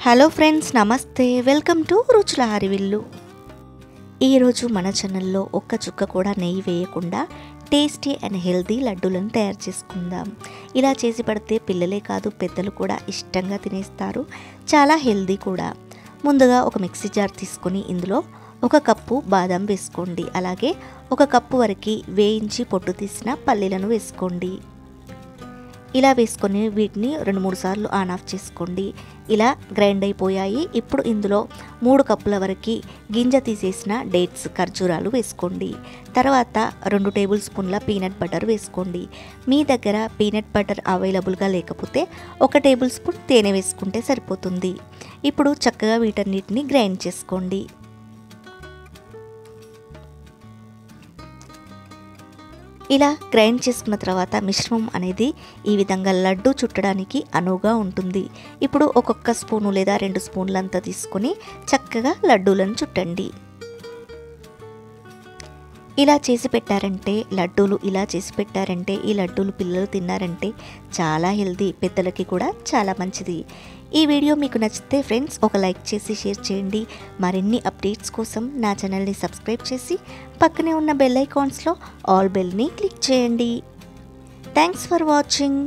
Hello friends, నమస్తే. Welcome to రుచుల హరివిల్లు. ఈరోజు మన ఛానల్లో ఒక్క చుక్క కూడా నెయ్యి వేయకుండా టేస్టీ అండ్ హెల్తీ లడ్డూలను తయారు చేసుకుందాం. ఇలా చేసి పడితే పిల్లలే కాదు పెద్దలు కూడా ఇష్టంగా తినేస్తారు. చాలా హెల్తీ కూడా. ముందుగా ఒక మిక్సీ జార్ తీసుకొని ఇందులో 1 కప్పు బాదం వేసుకోండి. అలాగే 1 కప్పు వరకు వేయించి పొట్టు తీసిన పల్లీలను వేసుకోండి. ఇలా వేసుకొని వీటిని 2-3 సార్లు ఆన్ ఆఫ్ చేసుకోండి. ఇలా గ్రైండ్ అయిపోయాయి. ఇప్పుడు ఇందులో 3 కప్పుల వరకు గింజ తీసేసిన డేట్స్ ఖర్జూరాలు వేసుకోండి. తర్వాత 2 టేబుల్ స్పూన్ల పీనట్ బటర్ వేసుకోండి. మీ దగ్గర పీనట్ బటర్ అవైలబుల్గా లేకపోతే 1 టేబుల్ స్పూన్ తేనె వేసుకుంటే సరిపోతుంది. ఇప్పుడు చక్కగా వీటన్నిటిని గ్రైండ్ చేసుకోండి. ఇలా గ్రైండ్ చేసుకున్న తర్వాత మిశ్రమం అనేది ఈ విధంగా లడ్డు చుట్టడానికి అనువుగా ఉంటుంది. ఇప్పుడు ఒక్కొక్క స్పూను లేదా 2 స్పూన్లంతా తీసుకొని చక్కగా లడ్డూలను చుట్టండి. ఇలా చేసి పెట్టారంటే ఈ లడ్డూలు పిల్లలు తిన్నారంటే చాలా హెల్తీ, పెద్దలకి కూడా చాలా మంచిది. ఈ వీడియో మీకు నచ్చితే ఫ్రెండ్స్ ఒక లైక్ చేసి షేర్ చేయండి. మరిన్ని అప్డేట్స్ కోసం నా ఛానల్ని సబ్స్క్రైబ్ చేసి పక్కనే ఉన్న బెల్ ఐకాన్స్లో ఆల్ బెల్ని క్లిక్ చేయండి. Thanks for watching.